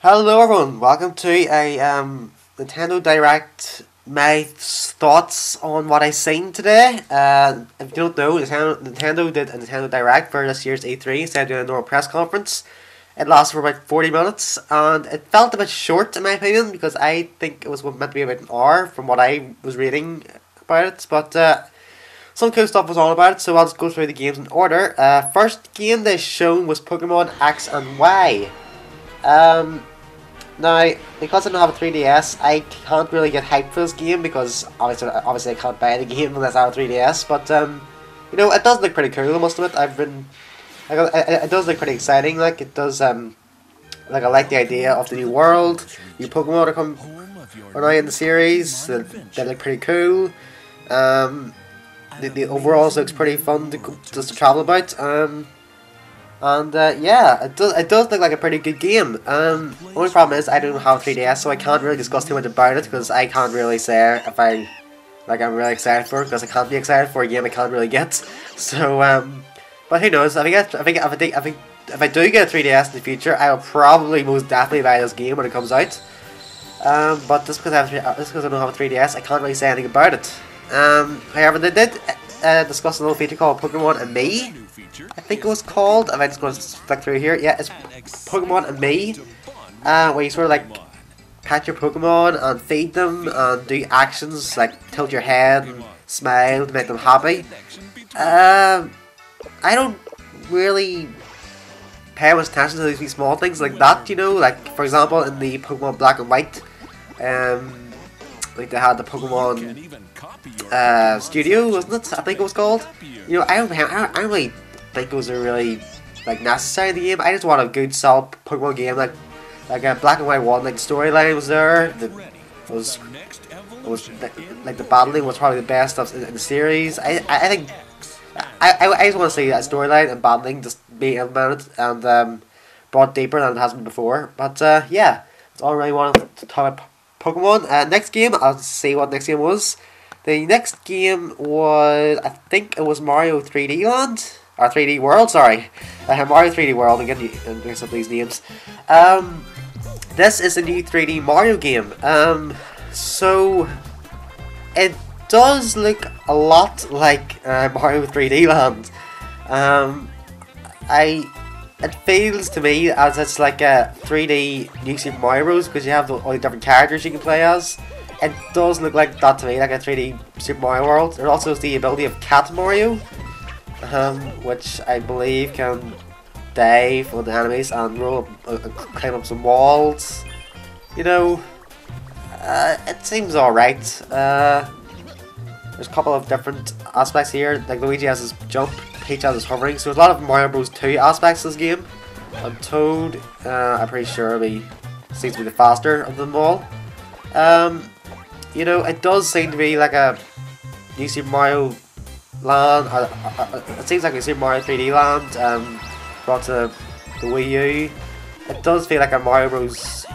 Hello everyone, welcome to a Nintendo Direct. My thoughts on what I seen today. If you don't know, Nintendo did a Nintendo Direct for this year's E3 instead of doing a normal press conference. It lasted for about 40 minutes and it felt a bit short in my opinion because I think it was meant to be about an hour from what I was reading about it. But some cool stuff was on about it, so I'll just go through the games in order. First game they shown was Pokemon X and Y. Now, because I don't have a 3DS, I can't really get hyped for this game because obviously I can't buy the game unless I have a 3DS. But you know, it does look pretty cool. I must admit, it does look pretty exciting. Like it does, like I like the idea of the new world, new Pokemon are now in the series. They look pretty cool. The overall looks pretty fun just to travel about. Yeah, it does look like a pretty good game. Only problem is I don't have a 3DS, so I can't really discuss too much about it because I can't really say if I'm really excited for it because I can't be excited for a game I can't really get. So but who knows? If I do get a 3DS in the future, I will probably most definitely buy this game when it comes out. But just because I don't have a 3DS, I can't really say anything about it. However, they did discuss a little feature called Pokemon and Me. I think it was called. I'm just going to flick through here. Yeah, it's Pokemon and Me, where you sort of like pet your Pokemon and feed them and do actions like tilt your head and smile to make them happy. I don't really pay much attention to these small things like that, you know. Like for example, in the Pokemon Black and White, like they had the Pokemon Studio, wasn't it? I think it was called. You know, I don't really think those are really like necessary in the game. I just want a good solid Pokemon game like a Black and White one. Like the storyline was there. It was like the battling was probably the best stuff in the series. I think I just want to see that storyline and battling just be implemented and brought deeper than it has been before. But yeah, that's all I really wanted to talk about Pokemon. Next game, I'll see what next game was. The next game was, I think it was Mario 3D Land? Or 3D World, sorry. Mario 3D World, I'm getting some of these names. This is a new 3D Mario game. So, it does look a lot like Mario 3D Land. It feels to me as it's like a 3D New Super Mario Bros. Because you have all the different characters you can play as. It does look like that to me, like a 3D Super Mario World. There also is the ability of Cat Mario, which I believe can dive on the enemies and climb up some walls. You know, it seems alright. There's a couple of different aspects here, like Luigi has his jump, Peach has his hovering, so there's a lot of Mario Bros 2 aspects to this game. And Toad, I'm pretty sure seems to be the faster of them all. You know, it does seem to be like a new Super Mario Land. It seems like a Super Mario 3D Land brought to the Wii U. It does feel like a Mario Bros.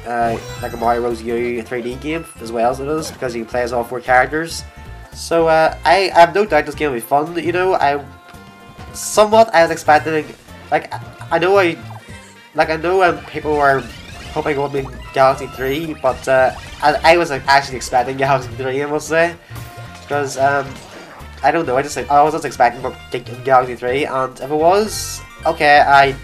U 3D game as well as it is because you can play as all 4 characters. So I have no doubt this game will be fun. You know, I was expecting I know people were hoping it would be Galaxy 3, but I was actually expecting Galaxy 3, I must say, because I don't know, I was just expecting Galaxy 3, and if it was, okay, I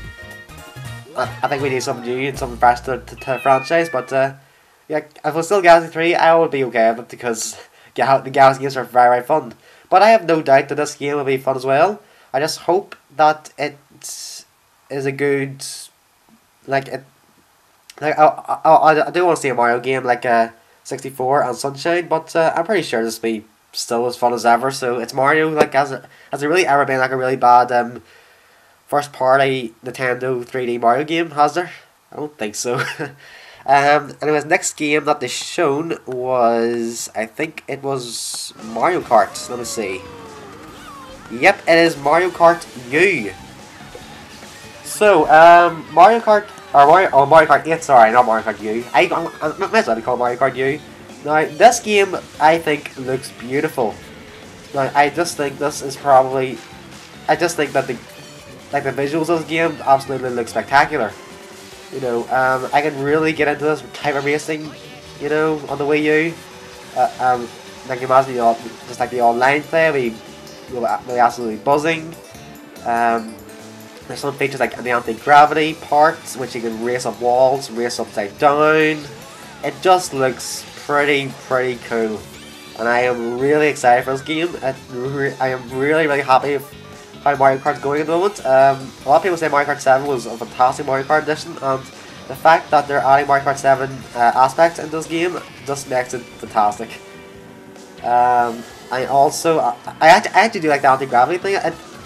think we need something new and something fresh to the franchise, but yeah, if it was still Galaxy 3, I would be okay with it because the Galaxy games are very, very fun. But I have no doubt that this game will be fun as well. I just hope that it is a good, I do want to see a Mario game like 64 and Sunshine, but I'm pretty sure this will be still as fun as ever. So it's Mario. Like has it really ever been like a really bad first party Nintendo 3D Mario game? Has there? I don't think so. Anyways, next game that they shown was, I think it was Mario Kart. Let me see. Yep, it is Mario Kart U. So Mario Kart. Mario Kart 8, sorry, not Mario Kart U. I might as well be called Mario Kart U. Now, this game, I think, looks beautiful. Now, I just think this is probably... I just think that the visuals of this game absolutely look spectacular. you know, I can really get into this type of racing, you know, on the Wii U. Like imagine just like the online play, we'll be absolutely buzzing. There's some features like the anti-gravity parts, which you can race up walls, race upside down. It just looks pretty cool, and I am really excited for this game. I am really happy with how Mario Kart's going at the moment. A lot of people say Mario Kart 7 was a fantastic Mario Kart edition, and the fact that they're adding Mario Kart 7 aspects in this game just makes it fantastic. I actually do like the anti-gravity thing.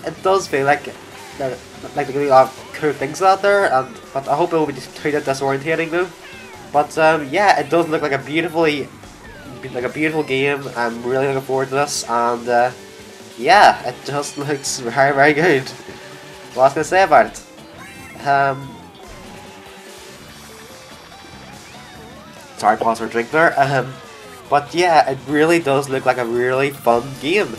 It does feel like there could be a lot of cool things out there, but I hope it will be too disorientating though. But yeah, it does look like a beautiful game. I'm really looking forward to this, and yeah, it just looks very good. What else can I say about it? Sorry, pause for a drink there. But yeah, it really does look like a really fun game,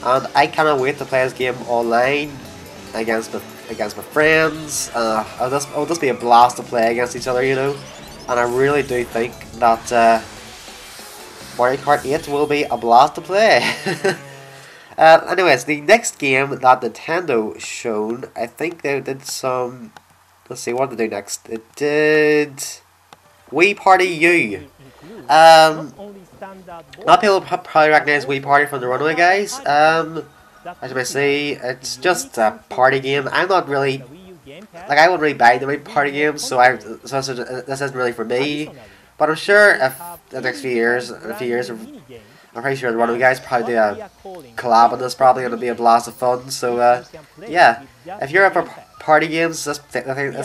and I cannot wait to play this game online against my friends. It'll just be a blast to play against each other, you know. And I really do think that Mario Kart 8 will be a blast to play. Anyways, the next game that Nintendo shown, I think they did some. Let's see, what did they do next? It did Wii Party U. A lot of people probably recognize Wii Party from the Runaway Guys. As you may see, it's just a party game. I'm not really, like, I wouldn't really buy the Wii Party games, so this isn't really for me. But I'm sure if the next few years, I'm pretty sure the Runaway Guys probably do a collab on this. Probably gonna be a blast of fun. So yeah, if you're up for party games, this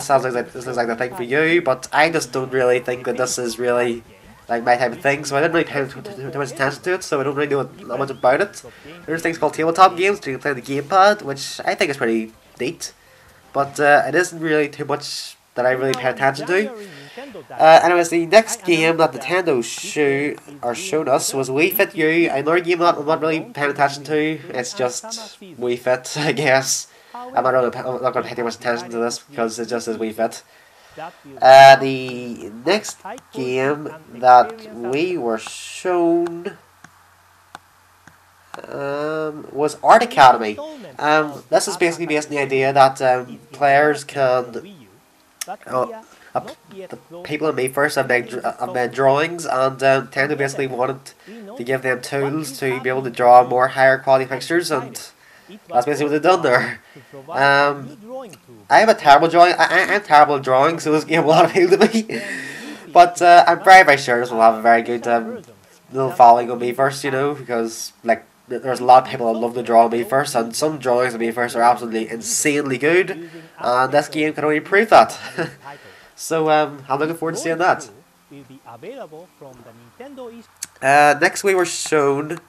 sounds like this looks like the thing for you. But I just don't really think that this is really like my type of thing, so I didn't really pay too much attention to it, so I don't really know that much about it. There's things called tabletop games, so you can play the gamepad, which I think is pretty neat, but it isn't really too much that I really pay attention to. Anyways, the next game that Nintendo showed us was Wii Fit U, another game that I'm not really paying attention to. It's just Wii Fit, I guess. I'm not going to pay too much attention to this because it just is Wii Fit. The next game that we were shown was Art Academy. This is basically based on the idea that players can, the people in Miiverse have made drawings, and Nintendo basically wanted to give them tools to be able to draw more higher quality pictures, and that's basically what they've done there. I have a terrible drawing. I'm terrible at drawing, so this game will not appeal to me. But I'm very sure this will have a very good little following on Miiverse, you know, because like there's a lot of people that love to draw on Miiverse, and some drawings on Miiverse are absolutely insanely good, and this game can only prove that. So I'm looking forward to seeing that. Next we were shown.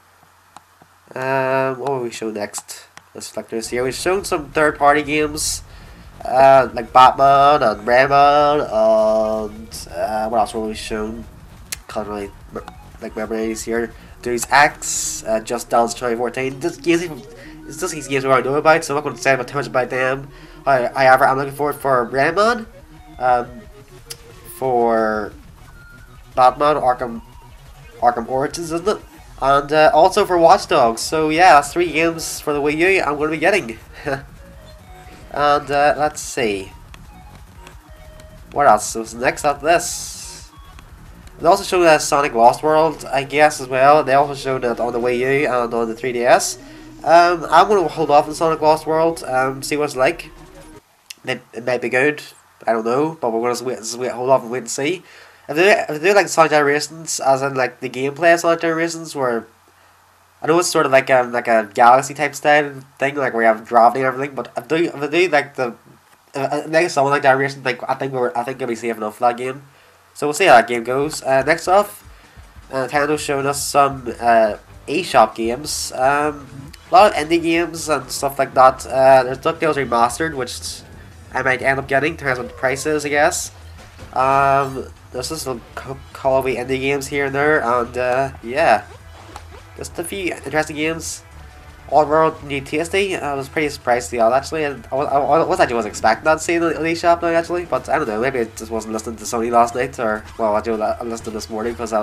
What were we shown next? Let's flick through this here. We've shown some third-party games, like Batman and Rayman, and what else were we shown? Can't really remember these here. Deus Ex, Just Dance 2014. It's just these games we already know about, so I'm not going to say too much about them. However, I'm looking forward for Rayman, for Batman Arkham Origins, isn't it? And also for Watch Dogs. So yeah, that's 3 games for the Wii U I'm going to be getting. And let's see. What else was next after this? They also showed Sonic Lost World, I guess, as well. They also showed it on the Wii U and on the 3DS. I'm going to hold off on Sonic Lost World, see what it's like. It might be good, I don't know, but we're going to hold off and wait and see. If they do like Sonic Generations, as in like the gameplay of Sonic Generations, where I know it's sort of like a Galaxy type style thing, like where you have gravity and everything. But if they do like like someone like Generations, like I think it'll be safe enough for that game. So we'll see how that game goes. Next off, Nintendo's showing us some eShop games, a lot of indie games and stuff like that. There's DuckTales Remastered, which I might end up getting, depends on what the price is, I guess. There's just a couple of indie games here and there, and yeah, just a few interesting games. Oddworld New Tasty. I was pretty surprised to see that actually, and I was expecting that to see in the eShop now actually, but I don't know, maybe I just wasn't listening to Sony last night, or well, I listened this morning because it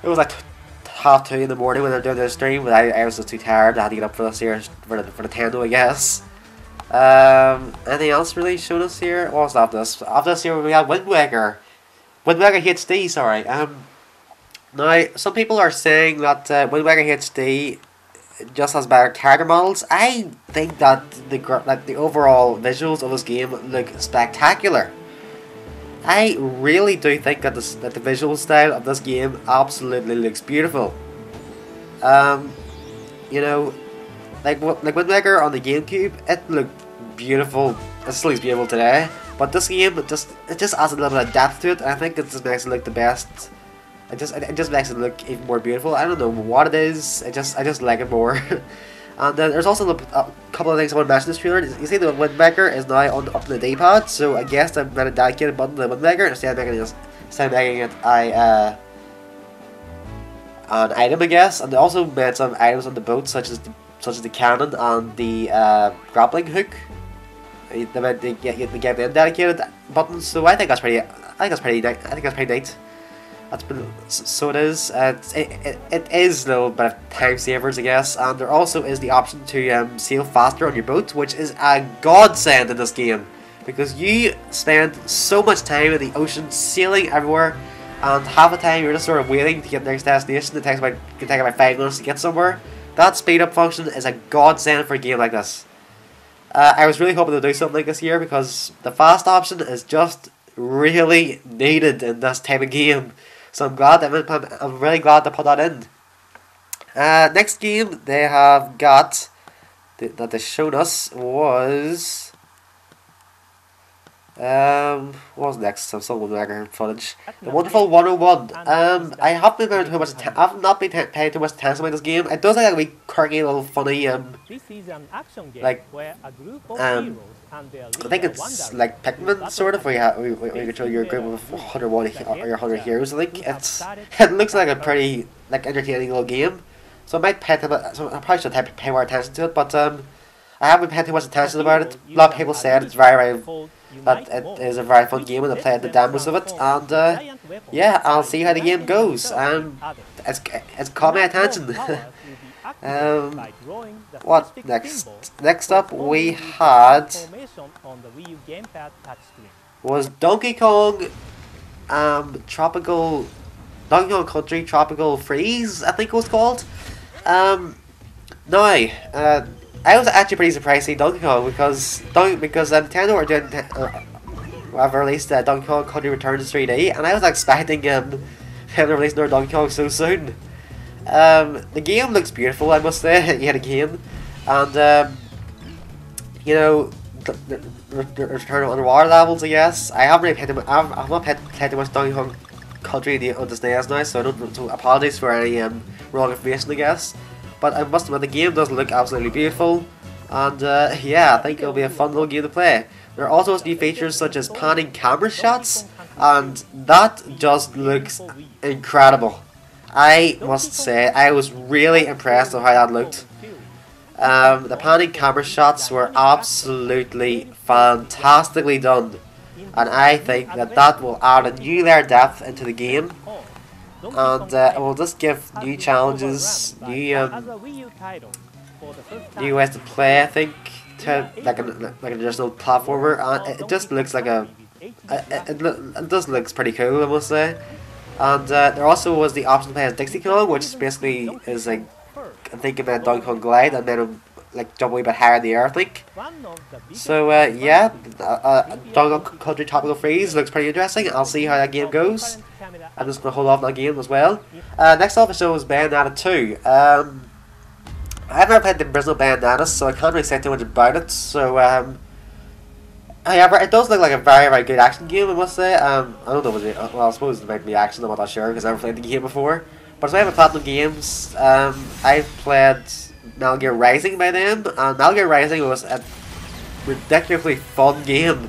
was like half 2 in the morning when they were doing their stream, but I was just too tired. I had to get up for this here for the Nintendo, I guess. Anything else really shown us here? What was after this? After this here we have Wind Waker HD. Sorry. Now some people are saying that Wind Waker HD just has better character models. I think that the overall visuals of this game look spectacular. I really do think that the visual style of this game absolutely looks beautiful. You know, like Wind Waker on the GameCube, it looked beautiful. It still looks beautiful today. But this game, it just adds a little bit of depth to it. And I think it just makes it look the best. It just makes it look even more beautiful. I don't know what it is. I just like it more. And then there's also a couple of things I want to mention in this trailer. You see the Wind Waker is now up on the D-pad, so I guess I'm going to dedicate a button to the Wind Waker instead of making it an item, I guess. And they also made some items on the boat, such as the cannon and the grappling hook. They get them dedicated buttons, so I think that's pretty neat. So it is. It is a little bit of time savers, I guess, and there also is the option to sail faster on your boat, which is a godsend in this game because you spend so much time in the ocean sailing everywhere, and half the time you're just sort of waiting to get to the next destination. It can take about 5 minutes to get somewhere. That speed up function is a godsend for a game like this. I was really hoping to do something like this here because the fast option is just really needed in this type of game. So I'm really glad to put that in. Next game they have got that they showed us was what was next? Some Wind Waker footage. The Wonderful 101. I haven't been paying too much. I've not been paying too much attention to this game. It does like a wee quirky little funny like I think it's like Pikmin sort of, where you control your group of 101 or your 100 heroes. I think it looks like a pretty entertaining little game. So I might pay I probably should pay more attention to it, but I haven't been paying too much attention about it. A lot of people said it is a very fun game, and I played the demos of it, and yeah, I'll see how the game goes. It's caught my attention. What next? Next up we had was Donkey Kong Donkey Kong Country Tropical Freeze, I think it was called. I was actually pretty surprised to see Donkey Kong because Nintendo are doing have released Donkey Kong Country Returns 3D, and I was expecting them to release another Donkey Kong so soon. The game looks beautiful, I must say, yet again, and you know, the return of underwater levels, I guess. I haven't really I've not played too much Donkey Kong Country on the SNES now, so I don't. So apologies for any wrong information, I guess. But I must admit, the game does look absolutely beautiful, and yeah, I think it'll be a fun little game to play. There are also new features such as panning camera shots, and that just looks incredible. I must say, I was really impressed with how that looked. The panning camera shots were absolutely fantastically done, and I think that will add a new layer of depth into the game, and it will just give new challenges, new ways to play, I think, to like an additional platformer, and it just looks like it just looks pretty cool, I must say. And there also was the option to play as Dixie Kong, which basically is like, I think about Donkey Kong Glide, and then like jump a wee bit higher in the air, I think. So yeah, Donkey Kong Country Tropical Freeze looks pretty interesting. I'll see how that game goes. I'm just gonna hold off on that game as well. Next off the show is Bayonetta 2. I've never played the original Bayonetta, so I can't really say too much about it. So however, it does look like a very, very good action game, I must say. I don't know, well, I suppose it might be action, I'm not sure, because I've never played the game before. But as I have Platinum Games, I've played Metal Gear Rising by them, and Metal Gear Rising was a ridiculously fun game.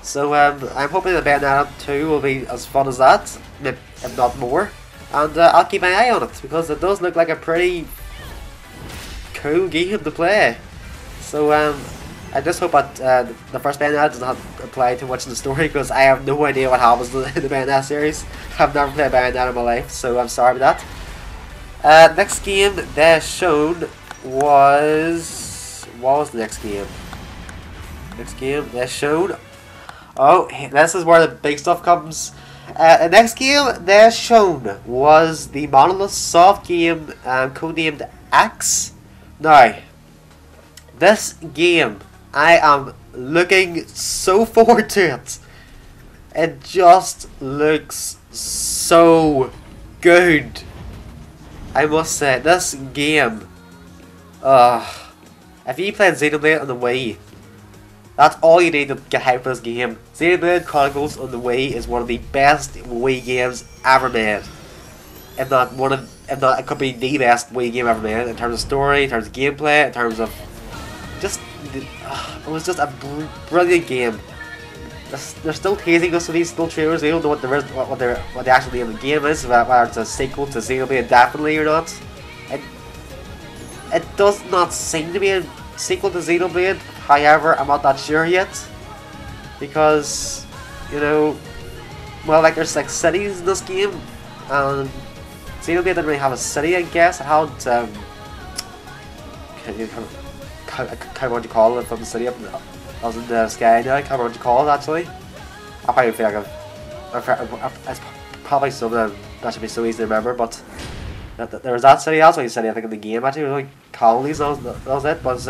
So I'm hoping that Bayonetta 2 will be as fun as that, if not more. And I'll keep my eye on it, because it does look like a pretty cool game to play. So I just hope that the first Bayonetta does not apply too much in the story, because I have no idea what happens in the Bayonetta series. I've never played Bayonetta in my life, so I'm sorry about that. Next game they showed was... what was the next game? Next game they showed... oh, this is where the big stuff comes. The next game they shown was the Monolith Soft game codenamed Axe. Now, this game, I am looking so forward to it. It just looks so good. I must say, this game, if you played Xenoblade on the Wii, that's all you need to get hyped for this game. Xenoblade Chronicles on the Wii is one of the best Wii games ever made. If not, it could be the best Wii game ever made in terms of story, in terms of gameplay, in terms of just, it was just a brilliant game. They're still teasing us with these still trailers. They don't know what the actual name of the game is, whether it's a sequel to Xenoblade definitely or not. It does not seem to be a sequel to Xenoblade. However, I'm not that sure yet, because, you know, well, like there's like cities in this game, and Xenoblade didn't really have a city, I guess. It had kind of what you call it from the city up in the sky now. I can't remember what you call it actually. I probably feel like it's probably something that should be so easy to remember, but there was that city. That's what you said, I think, in the game actually. It was like colonies. That was it. But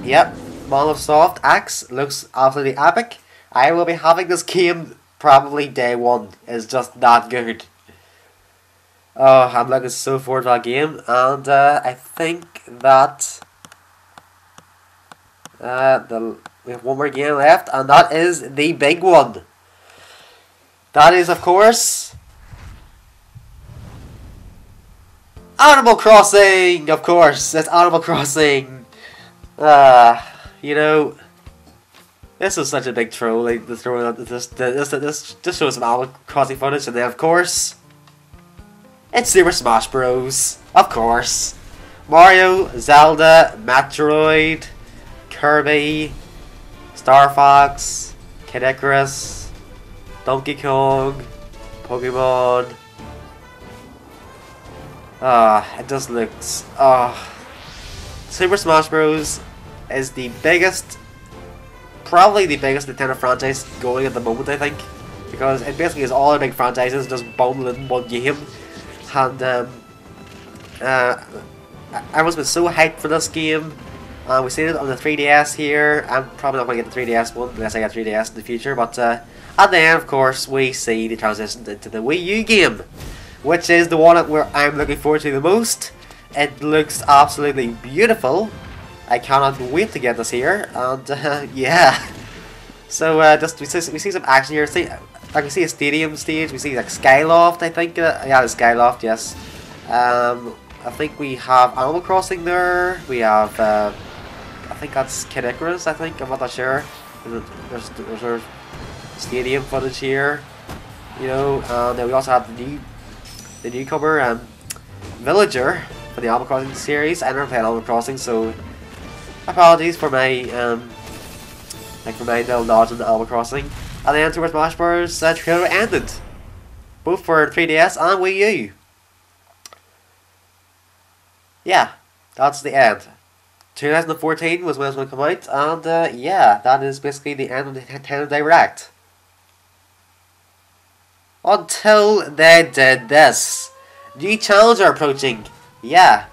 yep, Monolith Soft Axe looks absolutely epic. I will be having this game probably day one. It's just that good. Oh, I'm looking so forward to that game, and I think that we have one more game left, and that is the big one. That is, of course, Animal Crossing. Of course, it's Animal Crossing. You know, this was such a big troll. Like this shows some Animal Crossing footage, and then of course, it's Super Smash Bros. Of course, Mario, Zelda, Metroid, Kirby, Star Fox, Kid Icarus, Donkey Kong, Pokemon. It just looks... Super Smash Bros. Is the biggest, probably the biggest Nintendo franchise going at the moment, I think. Because it basically is all the big franchises just bundled in one game. And I was been so hyped for this game. We seen it on the 3DS here. I'm probably not going to get the 3DS one unless I get 3DS in the future. But at the end, of course, we see the transition into the Wii U game, which is the one where I'm looking forward to the most. It looks absolutely beautiful. I cannot wait to get this here. And yeah. So just we see some action here. I can see a stadium stage. We see like Skyloft, I think. Yeah, the Skyloft. Yes. I think we have Animal Crossing there. We have. I think that's Kid Icarus, I think. I'm not that sure. There's stadium footage here. You know, and then we also have the newcomer, Villager, for the Animal Crossing series. I never played Animal Crossing, so apologies for my little knowledge on the Animal Crossing. And then Super Smash Bros. Trailer ended, both for 3DS and Wii U. Yeah, that's the end. 2014 was when it was going to come out, and yeah, that is basically the end of the Nintendo Direct. Until they did this. New channels are approaching. Yeah.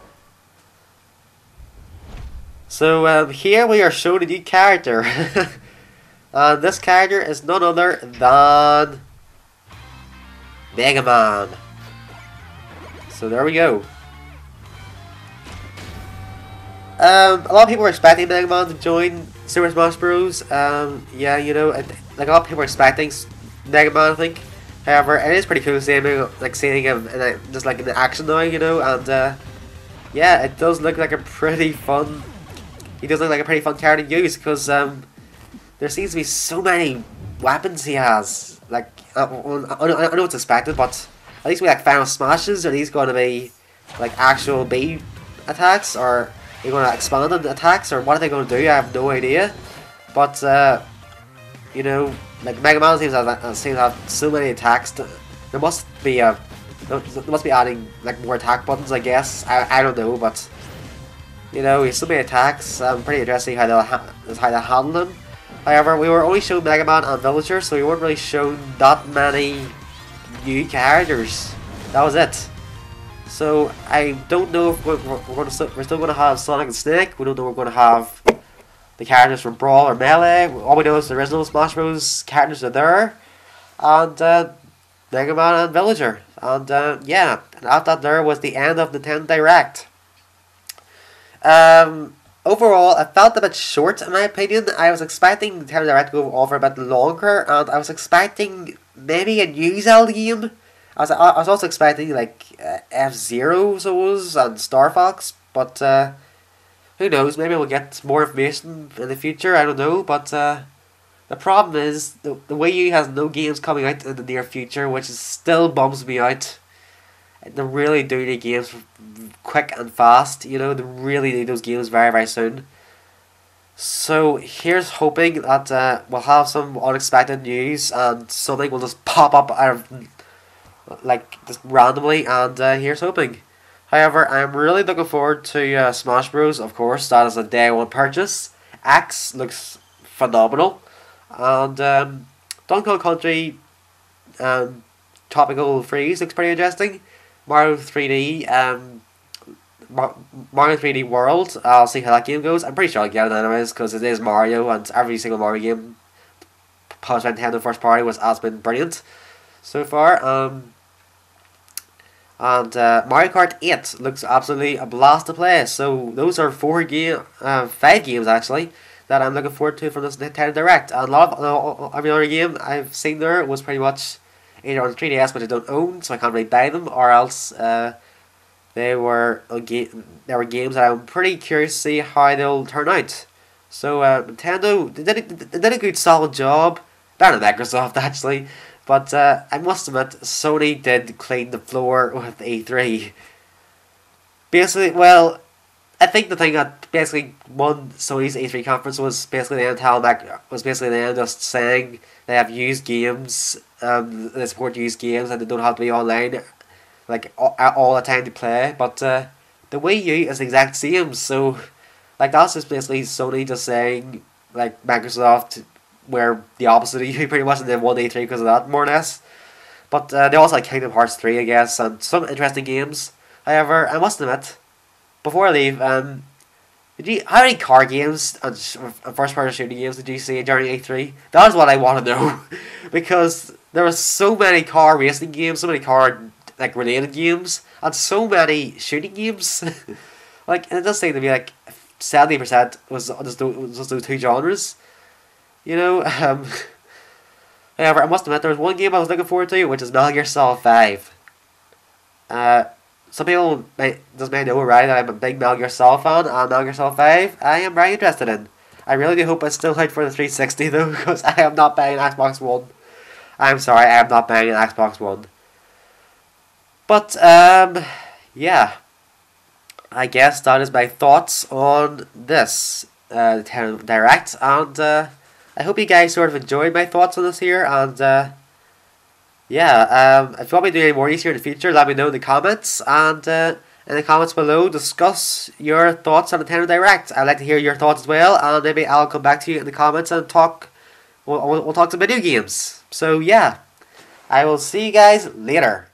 So here we are shown a new character. And this character is none other than Mega Man. So there we go. A lot of people were expecting Mega Man to join Super Smash Bros. Yeah, you know, like a lot of people were expecting Mega Man, I think. However, it is pretty cool seeing him in just like in the action now, you know, and yeah, it does look like a pretty fun. He does look like a pretty fun character to use, because there seems to be so many weapons he has. Like I know it's expected, but at least we like final smashes. Are these going to be like actual attacks, or are they going to expand on the attacks, or what are they going to do? I have no idea. But you know, like Mega Man seems to have so many attacks. There must be they must be adding like more attack buttons, I guess. I don't know, but you know, he's so many attacks. I'm pretty interested how they'll handle them. However, we were only shown Mega Man and Villager, so we weren't really shown that many new characters. That was it. So I don't know if we're still going to have Sonic and Snake. We don't know if we're going to have the characters from Brawl or Melee. All we know is the original Smash Bros. Characters are there, and Mega Man and Villager. And yeah, and after that there was the end of Nintendo Direct. Overall, it felt a bit short in my opinion. I was expecting Nintendo Direct to go on for a bit longer, and I was expecting maybe a new Zelda game. I was also expecting like F-Zero and Star Fox, but who knows? Maybe we'll get more information in the future. I don't know, but the problem is the Wii U has no games coming out in the near future, which still bums me out. They really do need games quick and fast. You know, they really need those games very, very soon. So here's hoping that we'll have some unexpected news and something will just pop up out of, like, just randomly, and here's hoping. However, I'm really looking forward to Smash Bros. Of course, that is a day one purchase. X looks phenomenal, and Donkey Kong Country Tropical Freeze looks pretty interesting. Mario 3D Mario 3D World, I'll see how that game goes. I'm pretty sure I'll get it anyways, because it is Mario, and every single Mario game post Nintendo first party has been brilliant so far. And Mario Kart 8 looks absolutely a blast to play. So those are 5 games actually that I'm looking forward to from this Nintendo Direct. And a lot of every other game I've seen there was pretty much either on 3DS, which I don't own, so I can't really buy them, or else they were games that I'm pretty curious to see how they'll turn out. So Nintendo they did a good solid job, better than Microsoft actually, but I must admit Sony did clean the floor with E3. Basically, well, I think the thing that basically won Sony's E3 conference was basically the end just saying they have used games, they support used games, and they don't have to be online like all the time to play. But the Wii U is the exact same, so like that's just basically Sony just saying like Microsoft were the opposite of you pretty much, and they won E3 because of that, more or less. But they also had Kingdom Hearts 3, I guess, and some interesting games. However, I must admit, before I leave, how many car games and first person shooting games did you see during E3? That is what I want to know, because there were so many car racing games, so many car like related games, and so many shooting games. Like, and it does seem to be like 70% was just those two genres. You know. However, I must admit there was one game I was looking forward to, which is Metal Gear Solid 5. Some people may know already that I'm a big Metal Gear Solid fan, and Metal Gear Solid 5 I am very interested in. I really do hope it's still out for the 360 though, because I am not buying an Xbox One. I'm sorry, I am not buying an Xbox One. But, yeah. I guess that is my thoughts on this Nintendo Direct, and I hope you guys sort of enjoyed my thoughts on this here, and yeah, if you want me to do any more of these here in the future, let me know in the comments, and in the comments below, discuss your thoughts on Nintendo Direct. I'd like to hear your thoughts as well, and maybe I'll come back to you in the comments and talk. We'll talk some video games. So yeah, I will see you guys later.